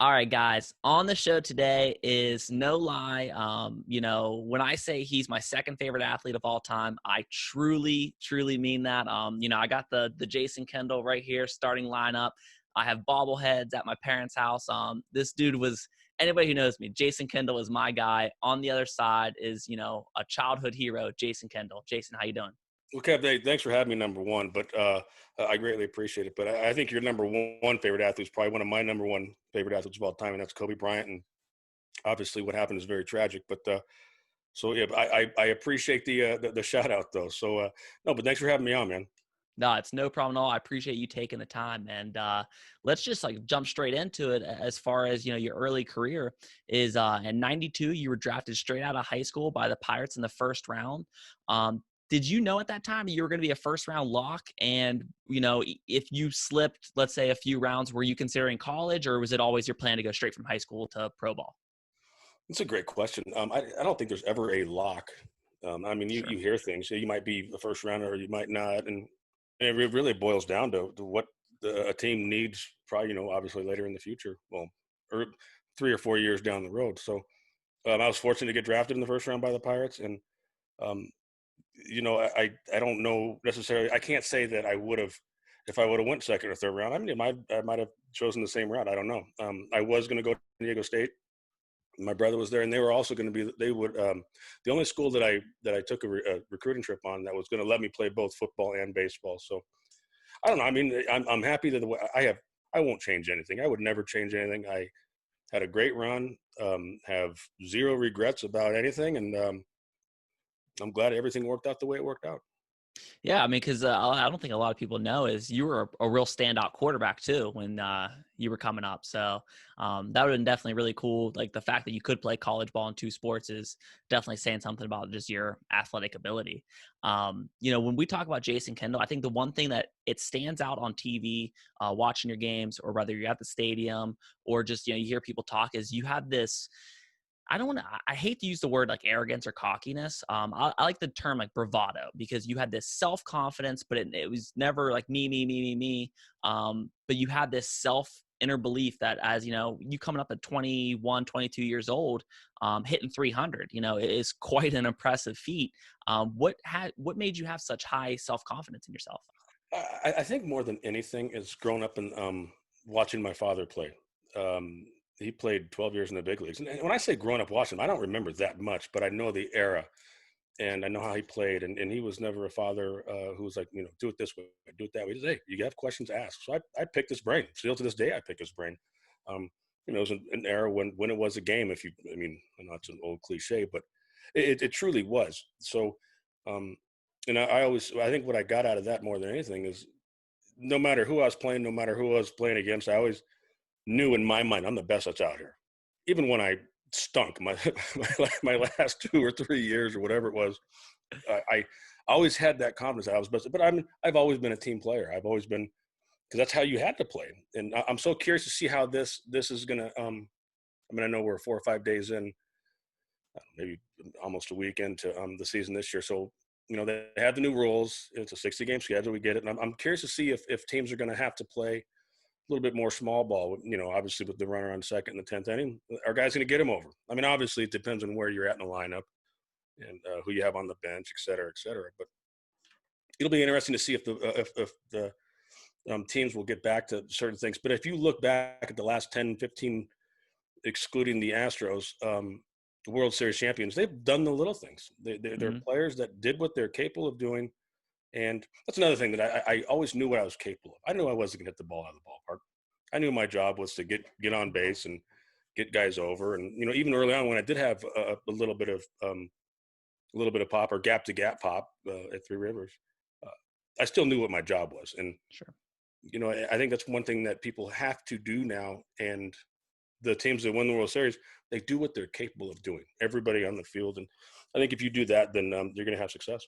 All right, guys. On the show today is no lie. When I say he's my second favorite athlete of all time, I truly, truly mean that. I got the Jason Kendall right here, starting lineup. I have bobbleheads at my parents' house. This dude was anybody who knows me. Jason Kendall is my guy. On the other side is a childhood hero, Jason Kendall. Jason, how you doing? Well, Kev, thanks for having me number one, but I greatly appreciate it. But I think your number one favorite athlete is probably one of my number one favorite athletes of all time, and that's Kobe Bryant. And obviously, what happened is very tragic. But I appreciate the shout out though. So no, but thanks for having me on, man. No, it's no problem at all. I appreciate you taking the time. And let's just jump straight into it. As far as, your early career is in 92, you were drafted straight out of high school by the Pirates in the first round. Did you know at that time you were going to be a first round lock? And, if you slipped, let's say a few rounds, were you considering college, or was it always your plan to go straight from high school to pro ball? It's a great question. I don't think there's ever a lock. Sure. You hear things. So you might be a first rounder or you might not. And it really boils down to what a team needs probably, obviously later in the future. Well, or 3 or 4 years down the road. So I was fortunate to get drafted in the first round by the Pirates. And, um, I don't know necessarily. I can't say that I would have, if I would have went second or third round. I mean, I might have chosen the same route. I don't know. I was going to go to Diego State. My brother was there, and they were also going to be. They would the only school that I took a recruiting trip on that was going to let me play both football and baseball. So I don't know. I mean, I'm happy that the way I have. I won't change anything. I would never change anything. I had a great run. Have zero regrets about anything, and I'm glad everything worked out the way it worked out. Yeah, I mean, because I don't think a lot of people know is you were a real standout quarterback too when you were coming up. So that would have been definitely really cool. Like the fact that you could play college ball in two sports is definitely saying something about just your athletic ability. When we talk about Jason Kendall, I think the one thing that it stands out on TV, watching your games, or whether you're at the stadium or just you hear people talk, is you have this. I don't want to, I hate to use the word like arrogance or cockiness. I like the term like bravado, because you had this self-confidence, but it was never like me. But you had this inner belief that as, you coming up at 21, 22 years old, hitting 300, it is quite an impressive feat. What made you have such high self-confidence in yourself? I think more than anything is growing up and watching my father play. He played 12 years in the big leagues. And when I say growing up watching him, I don't remember that much, but I know the era and I know how he played. And he was never a father who was like, do it this way, do it that way. He said, hey, you have questions, ask. So I picked his brain. Still to this day, I pick his brain. It was an era when it was a game. I know it's an old cliche, but it truly was. So, I think what I got out of that more than anything is no matter who I was playing, no matter who I was playing against, I always knew in my mind I'm the best that's out here. Even when I stunk my last 2 or 3 years or whatever it was, I always had that confidence that I was best. But I've always been a team player. I've always been, because that's how you had to play. And I'm so curious to see how this is gonna. I know we're 4 or 5 days in, maybe almost a week into the season this year. So they have the new rules. It's a 60-game schedule. We get it, and I'm curious to see if teams are going to have to play a little bit more small ball. Obviously with the runner on second in the 10th inning, our guys going to get him over. I mean, obviously it depends on where you're at in the lineup and who you have on the bench, et cetera, et cetera. But it'll be interesting to see if the teams will get back to certain things. But if you look back at the last 10, 15, excluding the Astros, the World Series champions, they've done the little things. They're Mhm. players that did what they're capable of doing. And that's another thing that I always knew what I was capable of. I knew I wasn't going to hit the ball out of the ballpark. I knew my job was to get on base and get guys over. And even early on when I did have a little bit of pop or gap to gap pop at Three Rivers, uh, I still knew what my job was. And Sure. I think that's one thing that people have to do now. And the teams that win the World Series, they do what they're capable of doing. Everybody on the field, and I think if you do that, then you're going to have success.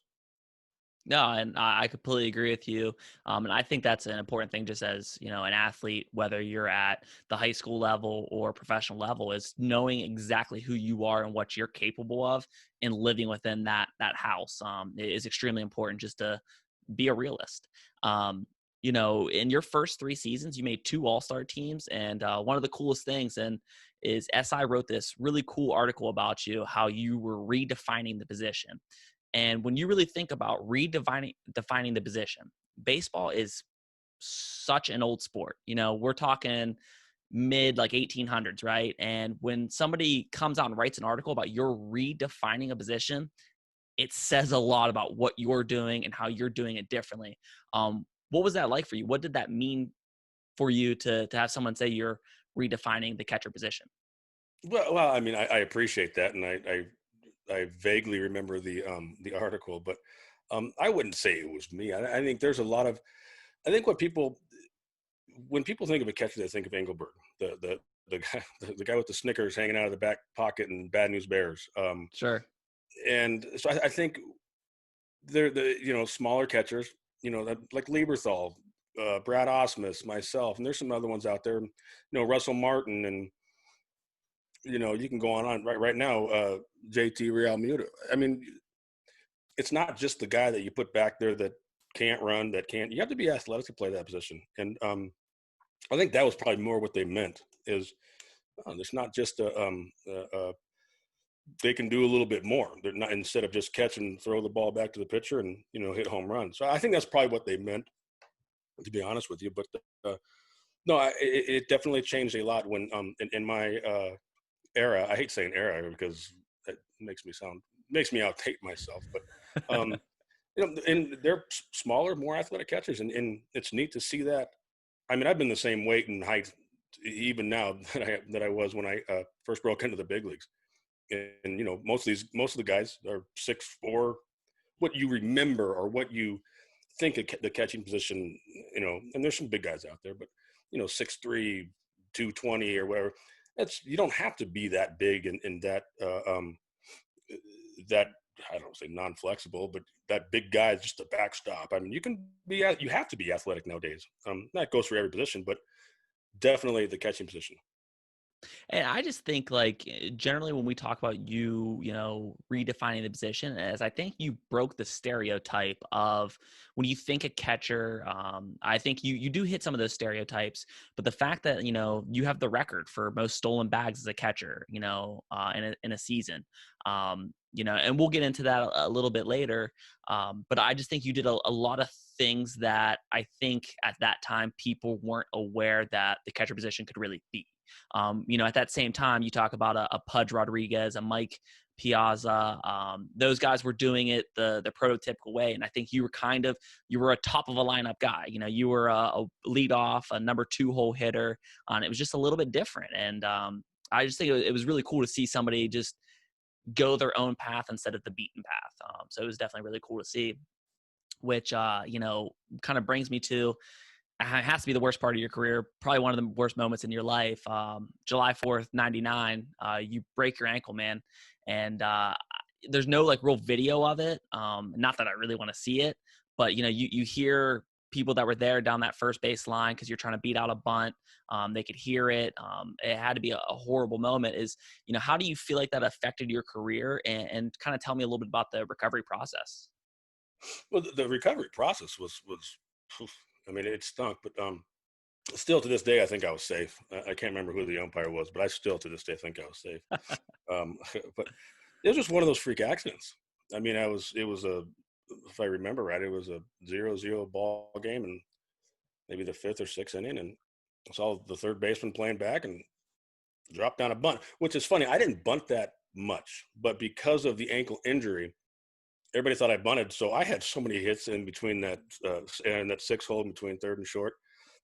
No, and I completely agree with you. And I think that's an important thing, just as, an athlete, whether you're at the high school level or professional level, is knowing exactly who you are and what you're capable of and living within that house is extremely important, just to be a realist. in your first 3 seasons, you made 2 All-Star teams. And one of the coolest things is SI wrote this really cool article about you, how you were redefining the position. And when you really think about defining the position, baseball is such an old sport. We're talking mid like 1800s, right? And when somebody comes out and writes an article about you're redefining a position, it says a lot about what you're doing and how you're doing it differently. What was that like for you? What did that mean for you to have someone say you're redefining the catcher position? Well, I mean, I appreciate that, and I vaguely remember the article, but I wouldn't say it was me. I think there's a lot of, I think when people think of a catcher, they think of Engelberg, the guy, the guy with the Snickers hanging out of the back pocket and Bad News Bears. Sure. And so I think they're smaller catchers, like Lieberthal, Brad Osmus, myself, and there's some other ones out there, Russell Martin, and you can go on right now, JT Realmuto. I mean, it's not just the guy that you put back there that can't run, you have to be athletic to play that position. And I think that was probably more what they meant is it's not just they can do a little bit more. They're not, instead of just catch and throw the ball back to the pitcher and, hit home run. So I think that's probably what they meant, to be honest with you. But no, it definitely changed a lot when in my era. I hate saying era because it makes me outtake myself. But and they're smaller, more athletic catchers, and it's neat to see that. I mean, I've been the same weight and height even now that I was when I first broke into the big leagues. And most of the guys are 6'4". What you remember or what you think of the catching position, and there's some big guys out there, but 6'3", 220 or whatever. You don't have to be that big and that that I don't say non-flexible, but that big guy is just a backstop. I mean, you have to be athletic nowadays. That goes for every position, but definitely the catching position. And I just think like generally when we talk about redefining the position, as I think you broke the stereotype of when you think a catcher, I think you do hit some of those stereotypes, but the fact that, you have the record for most stolen bags as a catcher, in a season, and we'll get into that a little bit later. But I just think you did a lot of things that I think at that time people weren't aware that the catcher position could really be. At that same time, you talk about a Pudge Rodriguez, a Mike Piazza. Those guys were doing it the prototypical way, and I think you were a top of a lineup guy. You were a leadoff, a number 2 hole hitter, and it was just a little bit different. And I just think it was really cool to see somebody just go their own path instead of the beaten path. So it was definitely really cool to see, which kind of brings me to. It has to be the worst part of your career, probably one of the worst moments in your life. July 4th, 99, you break your ankle, man. And there's no like real video of it. Not that I really want to see it, but you hear people that were there down that first base line because you're trying to beat out a bunt. They could hear it. It had to be a horrible moment. How do you feel like that affected your career? And kind of tell me a little bit about the recovery process. Well, the recovery process was I mean, it stunk, but still to this day, I think I was safe. I can't remember who the umpire was, but I still to this day think I was safe. But it was just one of those freak accidents. I mean, if I remember right, it was a 0-0 ball game, and maybe the 5th or 6th inning, and I saw the third baseman playing back and dropped down a bunt, which is funny. I didn't bunt that much, but because of the ankle injury, everybody thought I bunted. So I had so many hits in between that and that 6 hole between third and short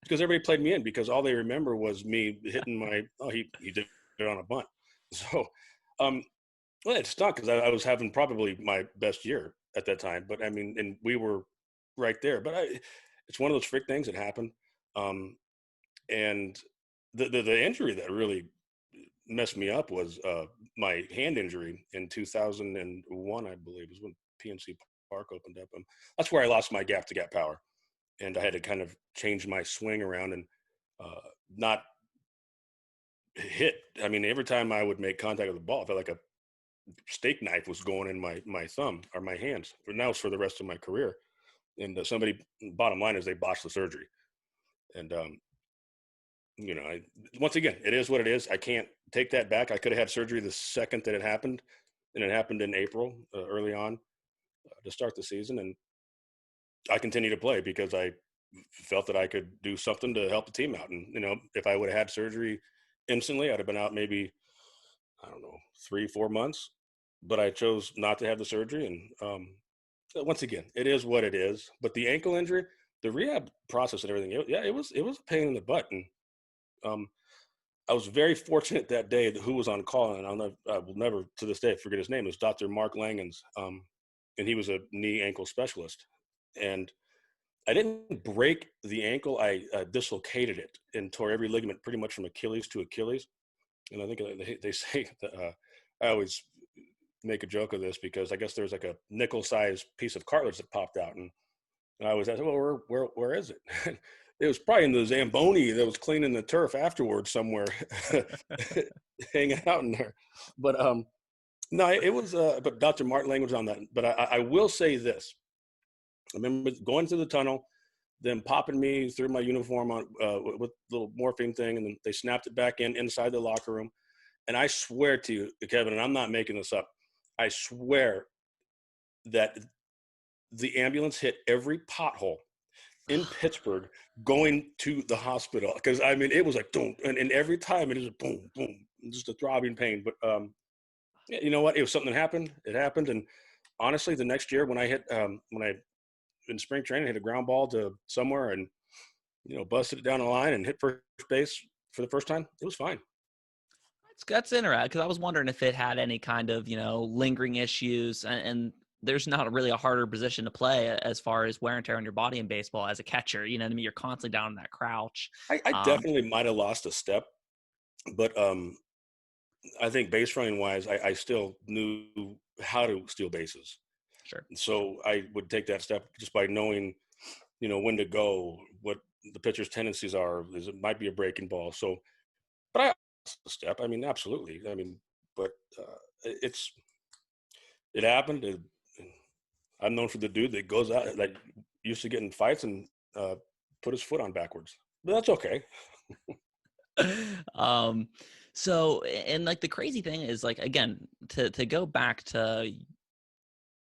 because everybody played me in because all they remember was me hitting he did it on a bunt. So, well, it stunk because I was having probably my best year at that time, but I mean, and we were right there, but it's one of those freak things that happened. And the injury that really messed me up was my hand injury in 2001, I believe, was when PNC Park opened up. That's where I lost my gap to gap power, and I had to kind of change my swing around and not hit. I mean, every time I would make contact with the ball, I felt like a steak knife was going in my thumb or my hands. But now it's for the rest of my career. And bottom line is they botched the surgery. And, once again, it is what it is. I can't take that back. I could have had surgery the second that it happened, and it happened in April, early on, to start the season. And I continue to play because I felt that I could do something to help the team out. And, if I would have had surgery instantly, I'd have been out maybe, I don't know, 3-4 months, but I chose not to have the surgery. And, once again, it is what it is. But the ankle injury, the rehab process and everything, it was a pain in the butt. And, I was very fortunate that day that who was on call, and I will never to this day forget his name. It was Dr. Mark Langens, and he was a knee ankle specialist. And I didn't break the ankle; I dislocated it and tore every ligament, pretty much from Achilles to Achilles. And I think they say that, I always make a joke of this because I guess there's like a nickel-sized piece of cartilage that popped out, and I always ask, well, where is it? It was probably in the Zamboni that was cleaning the turf afterwards somewhere, hanging out in there. But no, it was. But Dr. Martin Lang was on that. But I will say this: I remember going through the tunnel, them popping me through my uniform on with the little morphine thing, and then they snapped it back inside the locker room. And I swear to you, Kevin, and I'm not making this up, I swear that the ambulance hit every pothole in Pittsburgh going to the hospital. Because, I mean, it was like, boom. And every time it was boom, boom, just a throbbing pain. But you know what? It was something that happened. It happened. And honestly, the next year when I in spring training, hit a ground ball to somewhere and, busted it down the line and hit first base for the first time, it was fine. That's interesting, because I was wondering if it had any kind of, lingering issues, and there's not really a harder position to play as far as wear and tear on your body in baseball as a catcher. You know what I mean? You're constantly down in that crouch. I definitely might have lost a step, but I think base running wise, I still knew how to steal bases. Sure. So I would take that step just by knowing, when to go, what the pitcher's tendencies are. It might be a breaking ball. So, but I lost a step. I mean, absolutely. I mean, but it happened. I'm known for the dude that goes out, like, used to get in fights and put his foot on backwards. But that's okay. So, and like the crazy thing is, like, again, to go back to,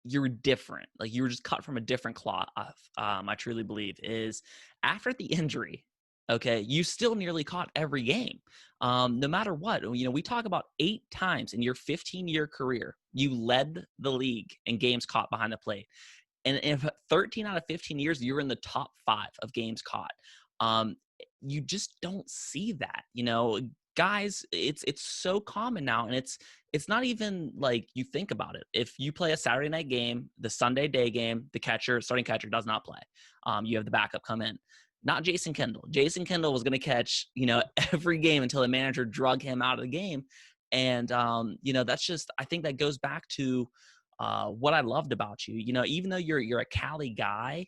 you were different. Like, you were just cut from a different cloth. I truly believe is after the injury, okay, you still nearly caught every game. No matter what, we talk about 8 times in your 15-year career, you led the league in games caught behind the plate. And if 13 out of 15 years, you're in the top 5 of games caught. You just don't see that, guys. It's so common now, and it's not even like you think about it. If you play a Saturday night game, the Sunday day game, the starting catcher does not play. You have the backup come in. Not Jason Kendall. Jason Kendall was going to catch, every game until the manager drug him out of the game. And, that's just, I think that goes back to what I loved about you. Even though you're a Cali guy,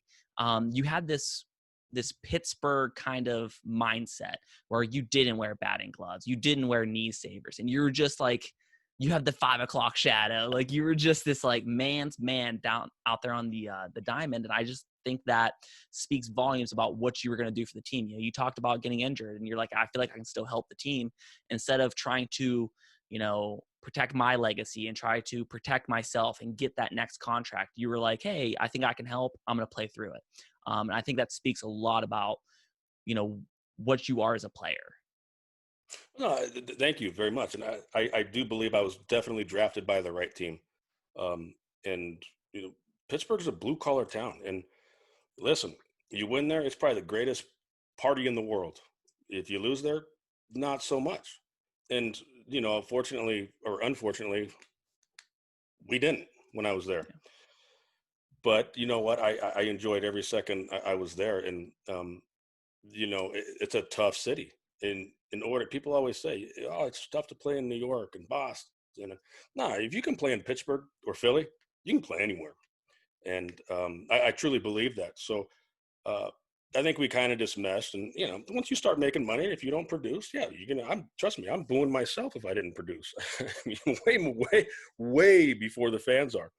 you had this Pittsburgh kind of mindset where you didn't wear batting gloves, you didn't wear knee savers, and you were just like, you had the 5 o'clock shadow. Like, you were just this like man's man down out there on the diamond. And I just think that speaks volumes about what you were going to do for the team. You talked about getting injured, and you're like, I feel like I can still help the team, instead of trying to, protect my legacy and try to protect myself and get that next contract. You were like, hey, I think I can help. I'm going to play through it. And I think that speaks a lot about, what you are as a player. No, thank you very much. And I do believe I was definitely drafted by the right team. And, Pittsburgh is a blue collar town. And listen, you win there, it's probably the greatest party in the world. If you lose there, not so much. And, fortunately or unfortunately, we didn't when I was there. Yeah. But you know what? I enjoyed every second I was there. And, it's a tough city. In order, people always say, oh, it's tough to play in New York and Boston. No, if you can play in Pittsburgh or Philly, you can play anywhere. And I truly believe that. So I think we kind of just meshed. And, once you start making money, if you don't produce, yeah, trust me, I'm booing myself if I didn't produce. way, way, way before the fans are.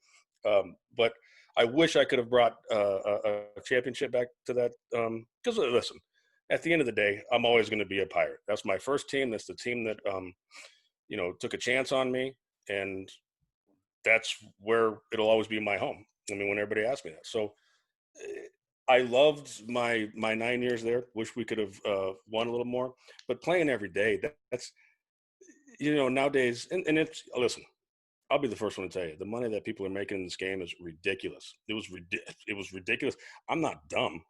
But I wish I could have brought a championship back to that. Because listen, at the end of the day, I'm always going to be a Pirate. That's my first team. That's the team that took a chance on me, and that's where it'll always be my home. I mean, when everybody asks me that, so I loved my 9 years there. Wish we could have won a little more, but playing every day, that's nowadays, and it's listen. I'll be the first one to tell you, the money that people are making in this game is ridiculous. It was ridiculous. I'm not dumb.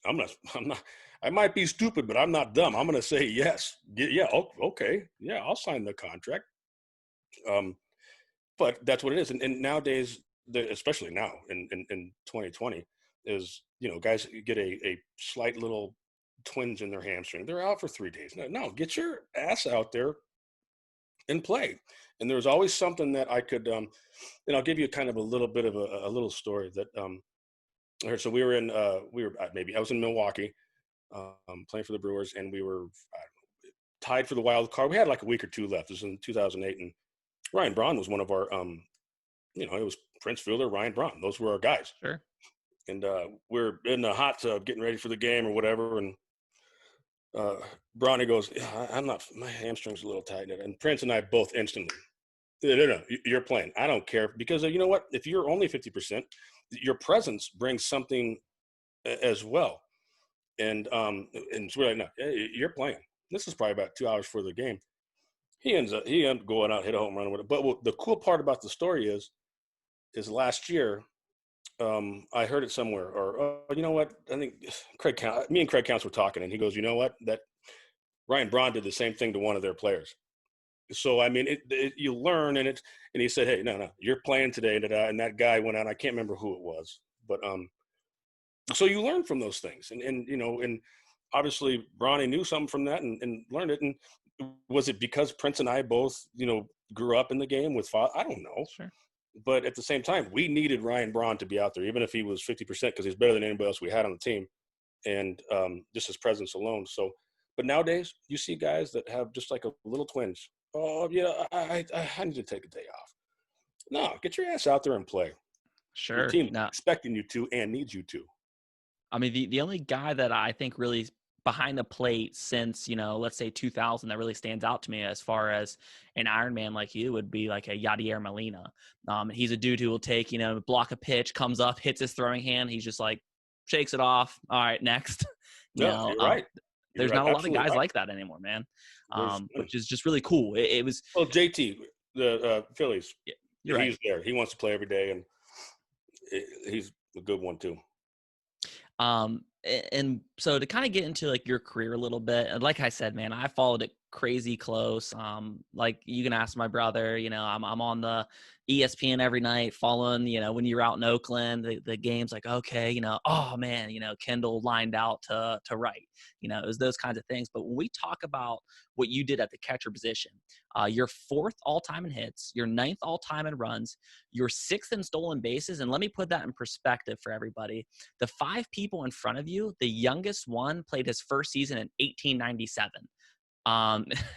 I'm not. I'm not. I might be stupid, but I'm not dumb. I'm going to say yes. Yeah. Okay. Yeah. I'll sign the contract. Um, but that's what it is. And nowadays, especially now in 2020, is guys get a slight little twinge in their hamstring. They're out for 3 days. No, get your ass out there and play. And there's always something that I could, and I'll give you kind of a little bit of a little story that I heard. So maybe I was in Milwaukee playing for the Brewers, and we were tied for the wild card. We had like a week or two left. This was in 2008, and Ryan Braun was one of our, it was Prince Fielder, Ryan Braun. Those were our guys. Sure. And we're in the hot tub getting ready for the game or whatever, and Bronny goes, yeah, I'm not, my hamstring's a little tight. And Prince and I both instantly, no, you're playing. I don't care. Because you know what? If you're only 50%, your presence brings something as well. And so we're like, no, you're playing. This is probably about 2 hours for the game. He ends up going out, hit a home run with it. But the cool part about the story is last year, I heard it somewhere, or you know what? I think me and Craig Counts were talking, and he goes, you know what? That Ryan Braun did the same thing to one of their players. So I mean, you learn, and he said, hey, no, you're playing today, and that guy went out. I can't remember who it was, but so you learn from those things, and obviously Bronny knew something from that and learned it. And was it because Prince and I both grew up in the game with father? I don't know. Sure. But at the same time, we needed Ryan Braun to be out there, even if he was 50%, because he's better than anybody else we had on the team, and just his presence alone. So, but nowadays, you see guys that have just like a little twinge. Oh, yeah, I need to take a day off. No, get your ass out there and play. Sure. Your team's No. expecting you to and needs you to. I mean, the only guy that I think really behind the plate since, let's say 2000 that really stands out to me as far as an Iron Man like you would be like a Yadier Molina. He's a dude who will take, block a pitch, comes up, hits his throwing hand. He's just like shakes it off. All right, next. You're right. There's not a lot of guys like that anymore, man. Which is just really cool. It was. Well, JT, the Phillies, you're right. He's there. He wants to play every day, and he's a good one too. And so to kind of get into like your career a little bit, and like I said, man, I followed it crazy close. Like you can ask my brother, I'm on the ESPN every night following, when you're out in Oakland, the game's like, okay, oh man, Kendall lined out to right, it was those kinds of things. But when we talk about what you did at the catcher position, you're 4th all-time in hits, you're 9th all-time in runs, you're 6th in stolen bases. And let me put that in perspective for everybody. The 5 people in front of you, the youngest one played his first season in 1897.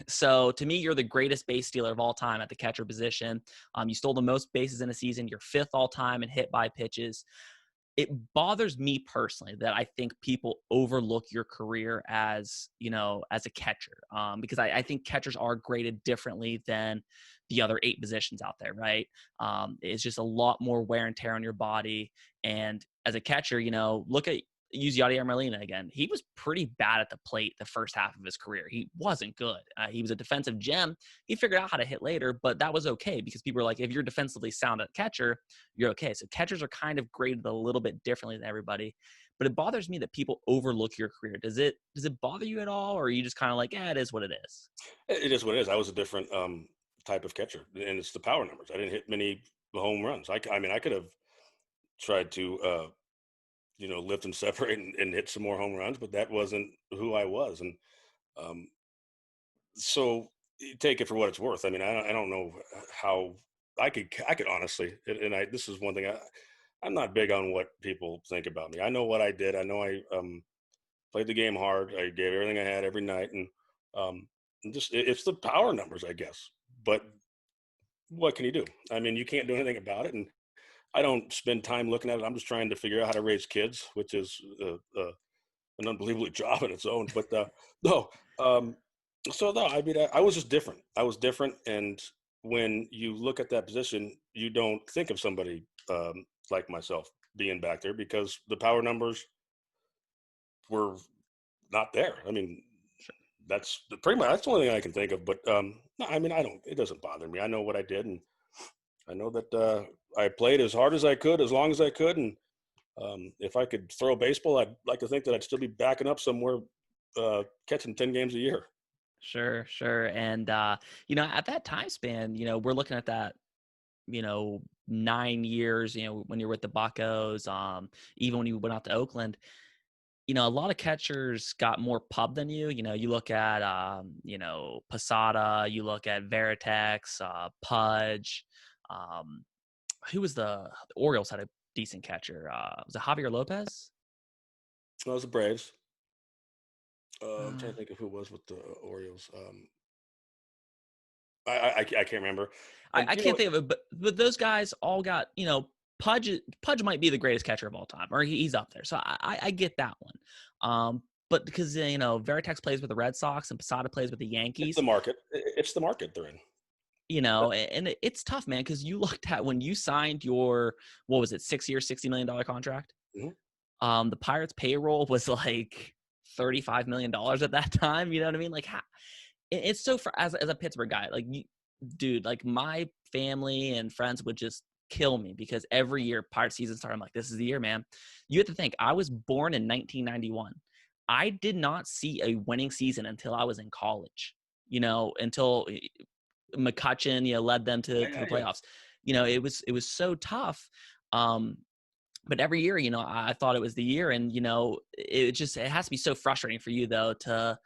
So to me, you're the greatest base stealer of all time at the catcher position. You stole the most bases in a season. You're 5th all time in hit by pitches. It bothers me personally that I think people overlook your career as a catcher, because I think catchers are graded differently than the other 8 positions out there, right? It's just a lot more wear and tear on your body. And as a catcher, use Yadier Molina again. He was pretty bad at the plate the first half of his career. He wasn't good. He was a defensive gem. He figured out how to hit later, but that was okay because people were like, if you're defensively sound at catcher, you're okay. So catchers are kind of graded a little bit differently than everybody. But it bothers me that people overlook your career. Does it bother you at all, or are you just kind of like, it is what it is? It is what it is. I was a different type of catcher, and it's the power numbers. I didn't hit many home runs. I could have tried to lift and separate and hit some more home runs, but that wasn't who I was. And so take it for what it's worth. I mean, I don't know how I could honestly, and this is one thing I'm not big on what people think about me. I know what I did. I know I played the game hard. I gave everything I had every night, and it's the power numbers, I guess. But what can you do? I mean, you can't do anything about it. And I don't spend time looking at it. I'm just trying to figure out how to raise kids, which is an unbelievable job in its own. But no, um, so no, I mean, I was just different. I was different, and when you look at that position, you don't think of somebody like myself being back there because the power numbers were not there. I mean, pretty much that's the only thing I can think of. But no, I mean, I don't. It doesn't bother me. I know what I did, and I know that I played as hard as I could, as long as I could, and if I could throw a baseball, I'd like to think that I'd still be backing up somewhere, catching 10 games a year. Sure, sure. And at that time span, we're looking at that, 9 years, when you're with the Buccos, even when you went out to Oakland, a lot of catchers got more pub than you. You look at, Posada, you look at Veritex, Pudge. Who was the Orioles had a decent catcher? Was it Javier Lopez? That was the Braves. I'm Uh, trying to think of who it was with the Orioles. I can't remember. And I can't think of it, but those guys all got, Pudge might be the greatest catcher of all time, or he's up there. So I get that one. But because Veritex plays with the Red Sox and Posada plays with the it's the Yankees, market. It's the market they're in. and it's tough, man, because you looked at when you signed your, what was it, 6 year, $60 million contract. The Pirates payroll was like $35 million at that time. You know what I mean? Like, it's so as a Pittsburgh guy, like, dude, like my family and friends would just kill me because every year Pirate season started, I'm like, this is the year, man. You have to think, I was born in 1991. I did not see a winning season until I was in college, until McCutcheon, led them to the Yeah. playoffs. It was so tough. But every year, I thought it was the year, and it has to be so frustrating for you though to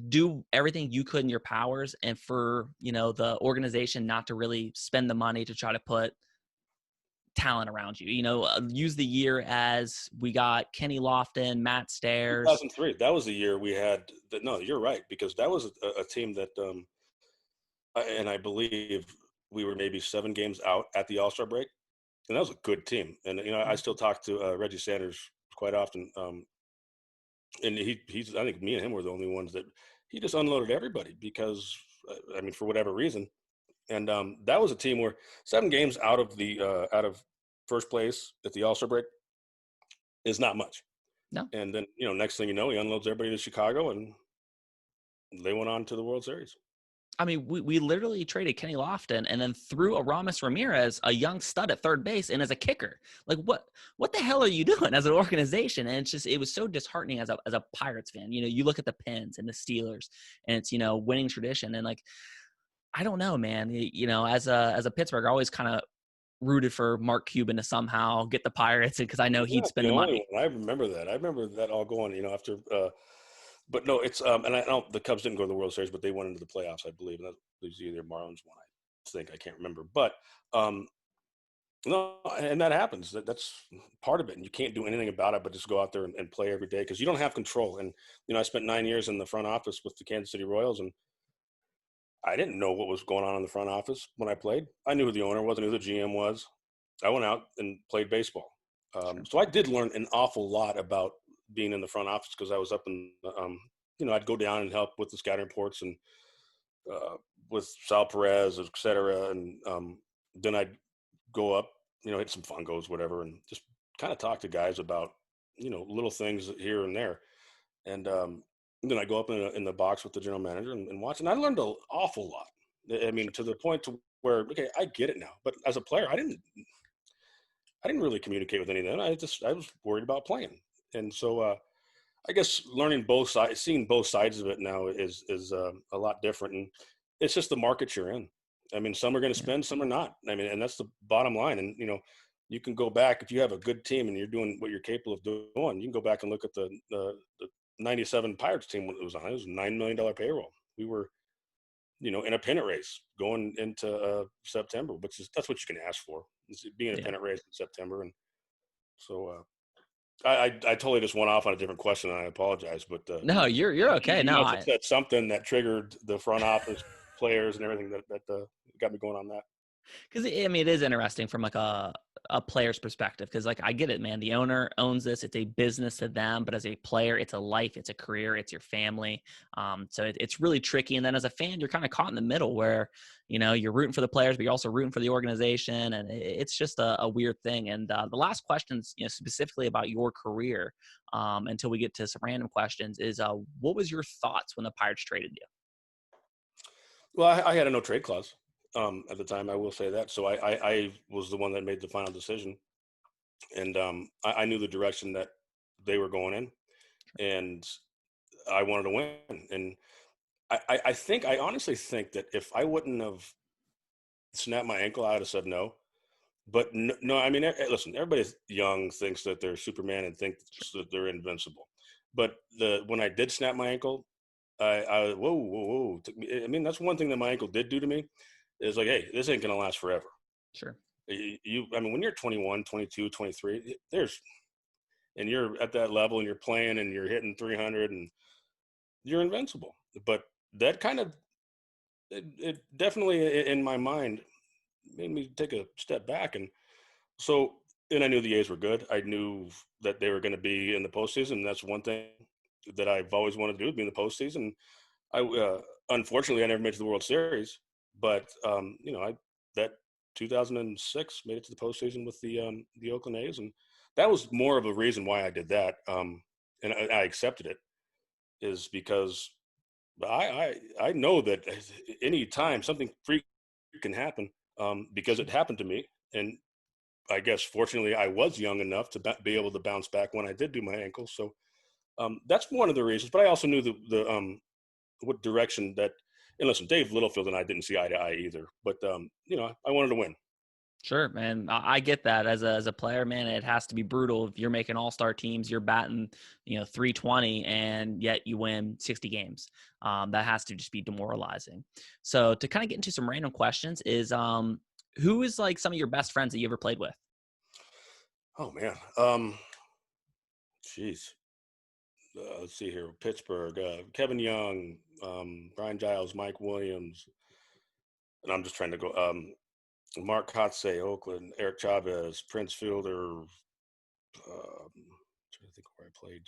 do everything you could in your powers, and for the organization not to really spend the money to try to put talent around you. Use the year as we got Kenny Lofton, Matt Stairs. 2003. That was the year we had. No, you're right, because that was a team that, and I believe we were maybe 7 games out at the All-Star break, and that was a good team. And I still talk to Reggie Sanders quite often, and he's. I think me and him were the only ones that he just unloaded everybody because, I mean, for whatever reason. And that was a team where 7 games out of first place at the All-Star break is not much. No. And then, next thing you know, he unloads everybody to Chicago, and they went on to the World Series. I mean, we literally traded Kenny Lofton and then threw Aramis Ramirez, a young stud at third base, and as a kicker. Like, what the hell are you doing as an organization? And it was so disheartening as a Pirates fan. You look at the Pens and the Steelers, and it's winning tradition, and like, I don't know, man. As a Pittsburgh, I always kind of rooted for Mark Cuban to somehow get the Pirates, because I know he'd spend the money. I remember that. I remember that all going, after. But no, it's and I don't. The Cubs didn't go to the World Series, but they went into the playoffs, I believe. And that was either Marlins one, I think. I can't remember, but no, and that happens. That's part of it, and you can't do anything about it but just go out there and play every day because you don't have control. And I spent 9 years in the front office with the Kansas City Royals, and I didn't know what was going on in the front office when I played. I knew who the owner was, I knew who the GM was. I went out and played baseball. Sure. So I did learn an awful lot about being in the front office because I was up in, I'd go down and help with the scouting reports and with Sal Perez, et cetera. And then I'd go up, hit some fungos, whatever, and just kind of talk to guys about, little things here and there. And then I go up in the box with the general manager and watch, and I learned an awful lot. I mean, to the point to where, okay, I get it now. But as a player, I didn't really communicate with any of them. I was worried about playing, and so I guess learning both sides, seeing both sides of it now is a lot different, and it's just the market you're in. I mean, some are going to spend, some are not. I mean, and that's the bottom line. And you can go back if you have a good team and you're doing what you're capable of doing. You can go back and look at the 97 Pirates team when it was on. It was a $9 million payroll. We were, in a pennant race going into September, that's what you can ask for, is being in a pennant race in September. And so I totally just went off on a different question, and I apologize. But No, you're okay. you No, must have said something that triggered the front office players and everything that got me going on that. Because I mean, it is interesting from like a player's perspective. Because like I get it, man. The owner owns this; it's a business to them. But as a player, it's a life, it's a career, it's your family. So it's really tricky. And then as a fan, you're kind of caught in the middle where you're rooting for the players, but you're also rooting for the organization, and it's just a weird thing. And the last questions, specifically about your career, until we get to some random questions, is what was your thoughts when the Pirates traded you? Well, I had a no trade clause at the time. I will say that. So I was the one that made the final decision, and I knew the direction that they were going in, and I wanted to win. And I honestly think that if I wouldn't have snapped my ankle, I would have said no. But no, I mean, listen, everybody's young, thinks that they're Superman and thinks that they're invincible. But when I did snap my ankle, whoa, whoa, whoa. I mean, that's one thing that my ankle did do to me is like, hey, this ain't going to last forever. Sure. I mean, when you're 21, 22, 23, and you're at that level and you're playing and you're hitting 300 and you're invincible. But that kind of, it definitely in my mind made me take a step back. And I knew the A's were good. I knew that they were going to be in the postseason. And that's one thing that I've always wanted to do, be in the postseason. Unfortunately, I never made it to the World Series, but that 2006 made it to the postseason with the Oakland A's, and that was more of a reason why I did that. And I accepted it is because I know that any time something freak can happen, because it happened to me, and I guess fortunately I was young enough to be able to bounce back when I did do my ankle. So that's one of the reasons. But I also knew the what direction that. And listen, Dave Littlefield and I didn't see eye to eye either. But I wanted to win. Sure, man. I get that as a player, man. It has to be brutal if you're making all-star teams, you're batting, 320, and yet you win 60 games. That has to just be demoralizing. So to kind of get into some random questions is, who is like some of your best friends that you ever played with? Oh man, jeez. Let's see here. Pittsburgh, Kevin Young, Brian Giles, Mike Williams, and I'm just trying to go. Mark Kotze, Oakland, Eric Chavez, Prince Fielder. Trying to think where I played.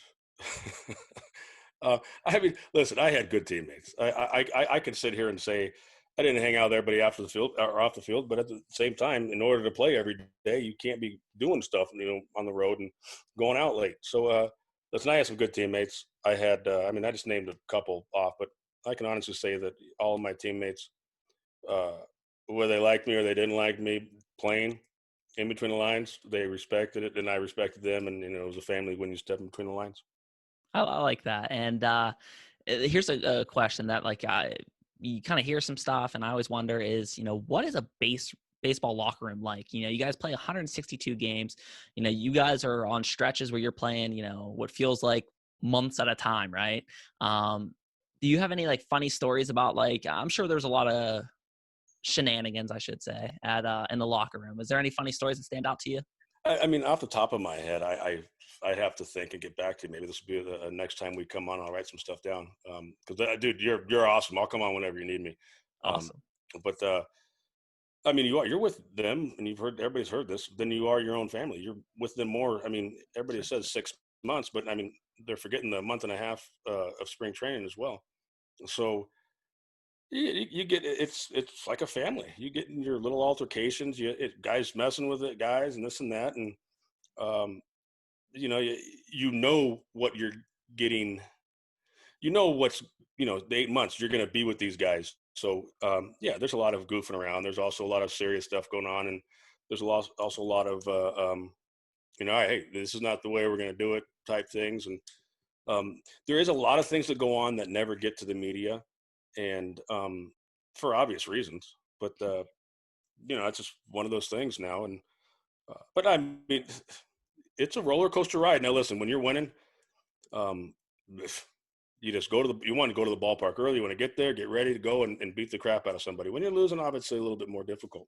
I mean, listen, I had good teammates. I could sit here and say I didn't hang out with everybody after the field or off the field, but at the same time, in order to play every day, you can't be doing stuff, on the road and going out late. So, listen, I had some good teammates. I just named a couple off, but I can honestly say that all of my teammates, uh, whether they liked me or they didn't like me playing in between the lines, they respected it, and I respected them, and it was a family when you step in between the lines. I like that. And here's a question that like you kind of hear some stuff, and I always wonder is, what is a baseball locker room like? You guys play 162 games. You guys are on stretches where you're playing, what feels like months at a time, right? Do you have any like funny stories about like, I'm sure there's a lot of shenanigans, I should say, at in the locker room. Is there any funny stories that stand out to you? I mean, off the top of my head, I'd have to think and get back to you. Maybe this will be the next time we come on. I'll write some stuff down. Because dude, you're awesome. I'll come on whenever you need me. Um, Awesome. but I mean, you're with them, and everybody's heard this. Then you are your own family. You're with them more. I mean, everybody Sure. says 6 months, but I mean, they're forgetting the month and a half of spring training as well. So you get it's like a family. You get in your little altercations. Guys messing with it, guys, and this and that, and um, what you're getting. What's the 8 months you're going to be with these guys. So yeah, there's a lot of goofing around. There's also a lot of serious stuff going on, and there's also a lot of hey, this is not the way we're going to do it type things, and there is a lot of things that go on that never get to the media, and for obvious reasons. But it's just one of those things now. And but I mean, it's a roller coaster ride. Now, listen, when you're winning, um, you just you want to go to the ballpark early. You want to get there, get ready to go and beat the crap out of somebody. When you're losing, obviously a little bit more difficult.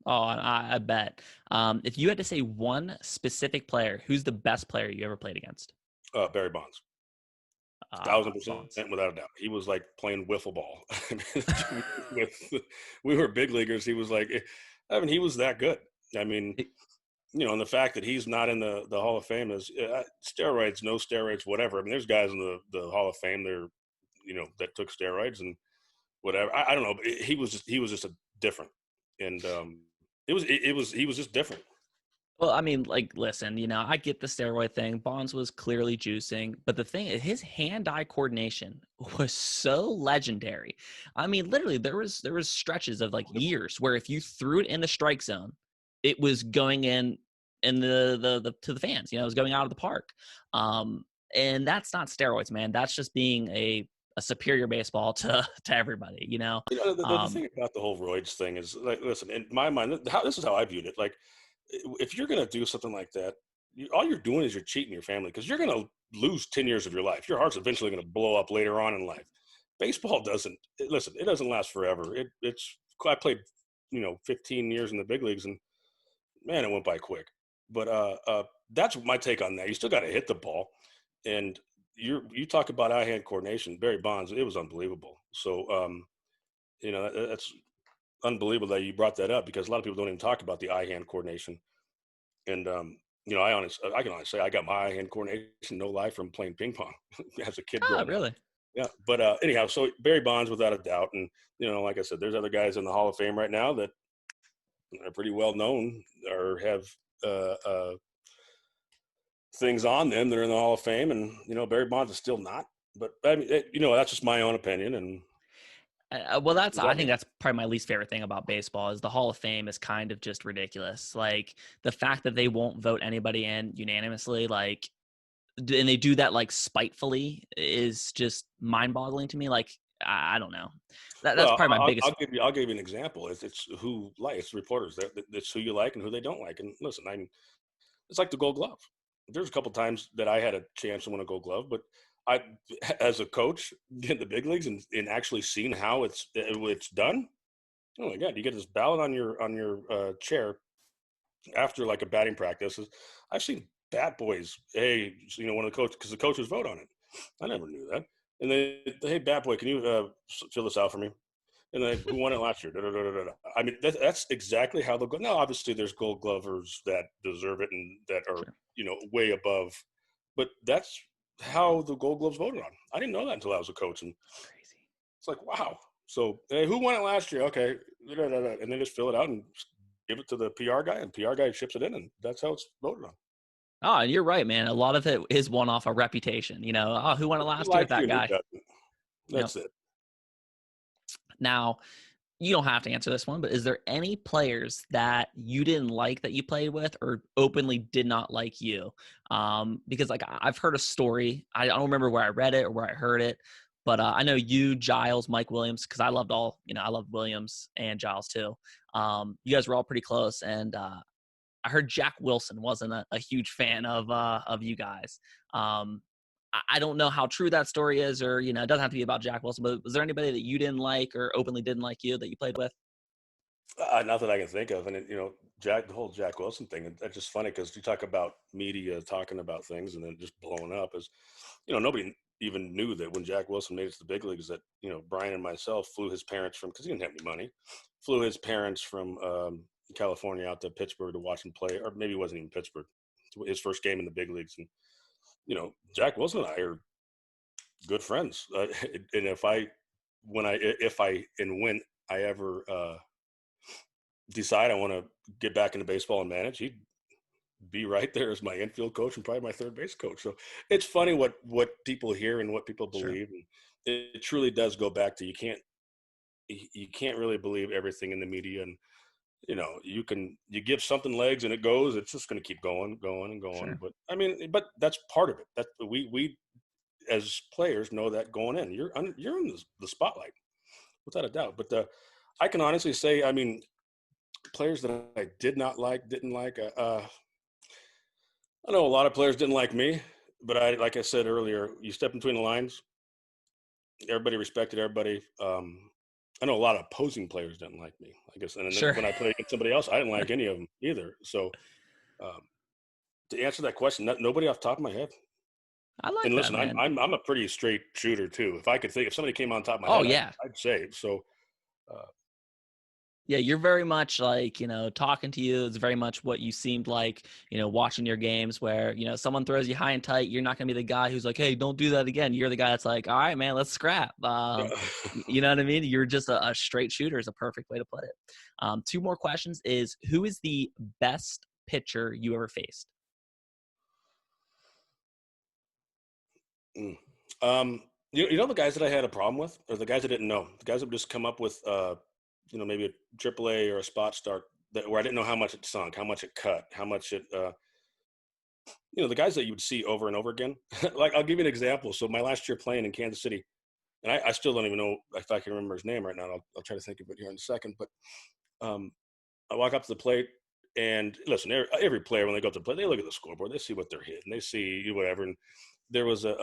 Oh, I bet. If you had to say one specific player, who's the best player you ever played against? Barry Bonds. 1,000% Bonds. without a doubt. He was like playing wiffle ball. We were big leaguers. He was like, I mean, he was that good. I mean, and the fact that he's not in the Hall of Fame is steroids, no steroids, whatever. I mean, there's guys in the Hall of Fame there, that took steroids and whatever. I don't know, but he was just a different, and he was just different. Well, I mean, like, listen, I get the steroid thing. Bonds was clearly juicing, but the thing is, his hand-eye coordination was so legendary. I mean, literally, there was stretches of like years where if you threw it in the strike zone, it was going in the to the fans. It was going out of the park. And that's not steroids, man. That's just being a superior baseball to everybody. The thing about the whole roids thing is, like, listen, in my mind, this is how I viewed it. Like, if you're going to do something like that, all you're doing is you're cheating your family, because you're going to lose 10 years of your life. Your heart's eventually going to blow up later on in life. Baseball doesn't, listen, it doesn't last forever. I played, 15 years in the big leagues, and man, it went by quick. But that's my take on that. You still got to hit the ball. And you talk about eye-hand coordination. Barry Bonds, it was unbelievable. So, that's unbelievable that you brought that up, because a lot of people don't even talk about the eye-hand coordination. And I can honestly say I got my eye-hand coordination no lie from playing ping pong as a kid Oh, growing up. really? Yeah, but anyhow, so Barry Bonds without a doubt, and like I said, there's other guys in the Hall of Fame right now that are pretty well known or have things on them that are in the Hall of Fame, and Barry Bonds is still not. But I mean, that's just my own opinion, and Well, is I that think me? that's probably my least favorite thing about baseball is the Hall of Fame is kind of just ridiculous. Like the fact that they won't vote anybody in unanimously, like, and they do that like spitefully is just mind-boggling to me. Like, I don't know. That's Well, probably my I'll biggest. give you an example. It's who like it's reporters. It's who you like and who they don't like. And listen, it's like the Gold Glove. There's a couple times that I had a chance to win a Gold Glove, but I, as a coach, get the big leagues and actually seeing how it's done. Oh my God! You get this ballot on your chair after like a batting practice. I've seen bat boys. Hey, one of the coaches, because the coaches vote on it. I never knew that. And then, hey, bat boy, can you fill this out for me? And then, who won it last year? Da, da, da, da, da. I mean, that's exactly how they'll go. Now, obviously, there's Gold Glovers that deserve it and that are Sure. way above. But that's how the Gold Gloves voted on. I didn't know that until I was a coach, and Crazy. it's like, wow. So, hey, who won it last year? Okay, da, da, da, da. And they just fill it out and give it to the PR guy, and PR guy ships it in, and that's how it's voted on. Oh, and you're right, man. A lot of it is one off a reputation. Oh, who won it Who last year? likes you That and who guy. doesn't? Yep. That's it. Now, you don't have to answer this one, but is there any players that you didn't like that you played with or openly did not like you? Because like I've heard a story. I don't remember where I read it or where I heard it, but I know you, Giles, Mike Williams, because I loved I loved Williams and Giles too. You guys were all pretty close, and I heard Jack Wilson wasn't a huge fan of you guys. I don't know how true that story is, or it doesn't have to be about Jack Wilson. But was there anybody that you didn't like or openly didn't like you that you played with? Not that I can think of. And, the whole Jack Wilson thing, that's just funny because you talk about media talking about things and then just blowing up is, nobody even knew that when Jack Wilson made it to the big leagues that, Brian and myself flew his parents from, because he didn't have any money, flew his parents from California out to Pittsburgh to watch him play, or maybe it wasn't even Pittsburgh, his first game in the big leagues. And, Jack Wilson and I are good friends. And when I ever decide I want to get back into baseball and manage, he'd be right there as my infield coach and probably my third base coach. So it's funny what people hear and what people Sure. believe. And it truly does go back to you can't really believe everything in the media. And you give something legs and it's just going to keep going and going. Sure. But that's part of it. That we as players know that going in, you're in the spotlight without a doubt. But I can honestly say, players that I didn't like. I know a lot of players didn't like me, but like I said earlier, you step between the lines. Everybody respected everybody. I know a lot of opposing players didn't like me, I guess. And then Sure. when I played against somebody else, I didn't like any of them either. So um, to answer that question, nobody off the top of my head. I like And that, listen, man. I'm a pretty straight shooter too. If I could think, if somebody came on top of my Oh head, yeah. I'd save. So, uh, Yeah, you're very much like, talking to you is very much what you seemed like, watching your games where, someone throws you high and tight. You're not going to be the guy who's like, hey, don't do that again. You're the guy that's like, all right, man, let's scrap. You know what I mean? You're just a straight shooter is a perfect way to put it. Two more questions is who is the best pitcher you ever faced? mm. um, you know the guys that I had a problem with, or the guys I didn't know, the guys that would just come up with, maybe a AAA or a spot start where I didn't know how much it sunk, how much it cut, how much it, the guys that you would see over and over again. Like I'll give you an example. So my last year playing in Kansas City, and I still don't even know if I can remember his name right now. I'll try to think of it here in a second. But um, I walk up to the plate, and listen, every player when they go up to the plate, they look at the scoreboard, they see what they're hitting, they see whatever. And there was a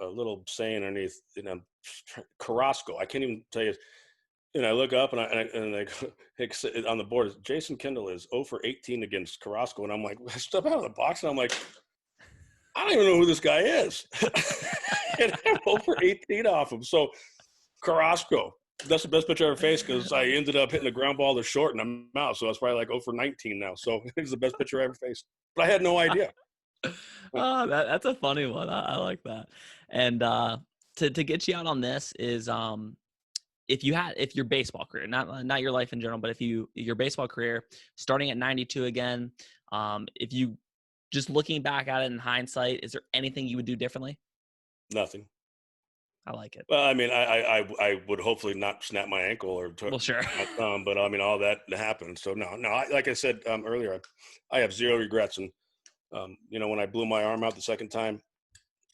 little saying underneath, Carrasco. I can't even tell you. And I look up and I go, on the board, Jason Kendall is 0 for 18 against Carrasco, and I'm like, I step out of the box, and I'm like, I don't even know who this guy is. And I'm 0 for 18 off him. So Carrasco, that's the best pitch I ever faced because I ended up hitting the ground ball to short and I'm out. So that's probably like 0 for 19 now. So he's the best pitcher I ever faced. But I had no idea. Oh, that's a funny one. I like that. And to get you out on this is if your baseball career, not your life in general, but if your baseball career starting at 92 again, if you just looking back at it in hindsight, is there anything you would do differently? Nothing. I like it. Well, I mean, I would hopefully not snap my ankle or Well, sure. my thumb, but I mean, all that happened. So no, like I said earlier, I have zero regrets. And when I blew my arm out the second time,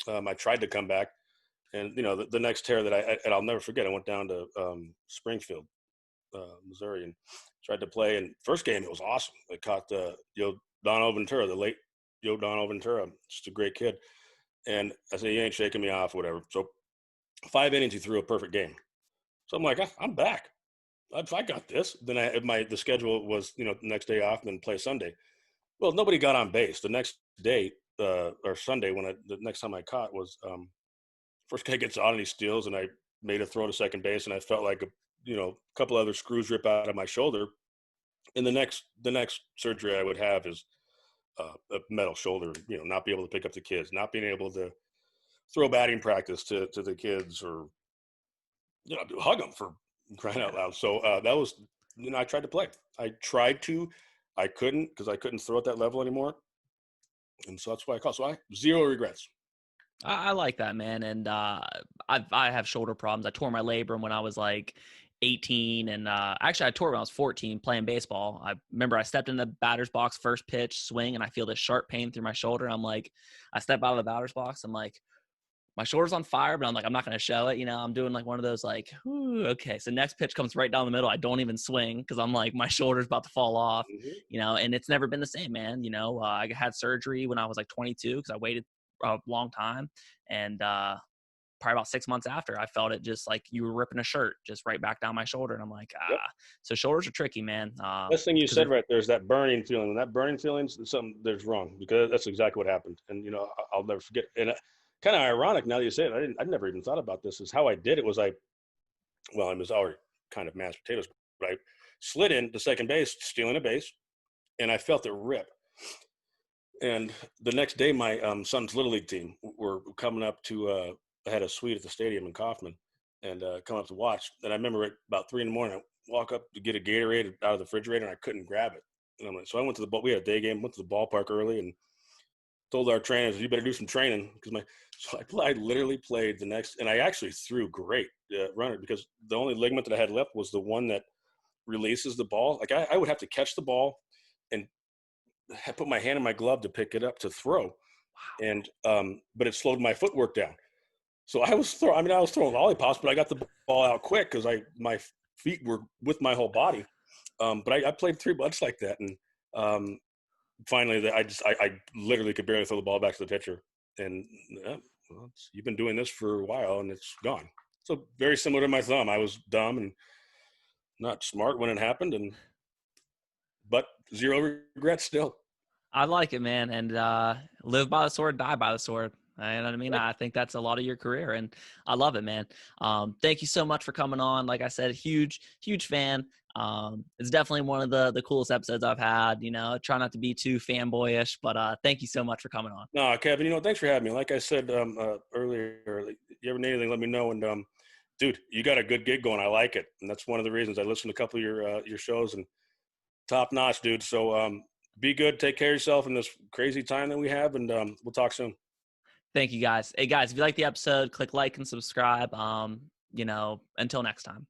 I tried to come back, and the next tear that and I'll never forget. I went down to Springfield, Missouri, and tried to play. And first game, it was awesome. I caught Dono Ventura, the late Dono Ventura, just a great kid. And I said, "You ain't shaking me off, whatever." So 5 innings, he threw a perfect game. So I'm like, I'm back. I got this. Then the schedule was the next day off, and then play Sunday. Well, nobody got on base the next day or Sunday when the next time I caught was first guy gets on and he steals, and I made a throw to second base, and I felt like a couple other screws rip out of my shoulder. And the next surgery I would have is a metal shoulder. Not be able to pick up the kids, not being able to throw batting practice to the kids, or hug them for crying out loud. So that was, I tried to play. I couldn't because I couldn't throw at that level anymore, and so that's why I called. So I zero regrets. I like that, man. And I have shoulder problems. I tore my labrum when I was like 18. And actually, I tore it when I was 14 playing baseball. I remember I stepped in the batter's box, first pitch, swing, and I feel this sharp pain through my shoulder. I'm like, I step out of the batter's box. I'm like, my shoulder's on fire, but I'm like, I'm not going to show it. I'm doing like one of those like, whew, okay. So next pitch comes right down the middle. I don't even swing because I'm like, my shoulder's about to fall off, Mm-hmm. and it's never been the same, man. I had surgery when I was like 22 because I waited a long time. And probably about 6 months after, I felt it just like you were ripping a shirt just right back down my shoulder. And I'm like, Yep. so shoulders are tricky, man. Best thing you 'Cause said right there is that burning feeling. And that burning feeling is something that's wrong, because that's exactly what happened. And I'll never forget. And kind of ironic now that you say it. I never even thought about this. Is how I did it was I was already kind of mashed potatoes, but I slid in to second base, stealing a base, and I felt it rip. And the next day, my son's little league team were coming up to. I had a suite at the stadium in Kaufman, and come up to watch. And I remember at about 3 a.m, I walk up to get a Gatorade out of the refrigerator, and I couldn't grab it. And I'm like, so I went to we had a day game, went to the ballpark early, and told our trainers, "You better do some training," because I literally played the next, and I actually threw great runner, because the only ligament that I had left was the one that releases the ball. Like I would have to catch the ball and put my hand in my glove to pick it up to throw, and but it slowed my footwork down. So I was throwing lollipops, but I got the ball out quick because my feet were with my whole body. But I played 3 months like that, and finally, I literally could barely throw the ball back to the pitcher. And you've been doing this for a while, and it's gone. So very similar to my thumb. I was dumb and not smart when it happened, but zero regrets still. I like it, man. And live by the sword, die by the sword. You know what I mean? Yep. I think that's a lot of your career, and I love it, man. Thank you so much for coming on. Like I said, huge fan. It's definitely one of the coolest episodes I've had. You know, try not to be too fanboyish, but thank you so much for coming on. No, Kevin, thanks for having me. Like I said earlier, like, you ever need anything, let me know. And dude, you got a good gig going. I like it, and that's one of the reasons I listened to a couple of your shows, and top notch, dude. So be good, take care of yourself in this crazy time that we have, and we'll talk soon. Thank you, guys. Hey, guys, if you like the episode, click like and subscribe. Until next time.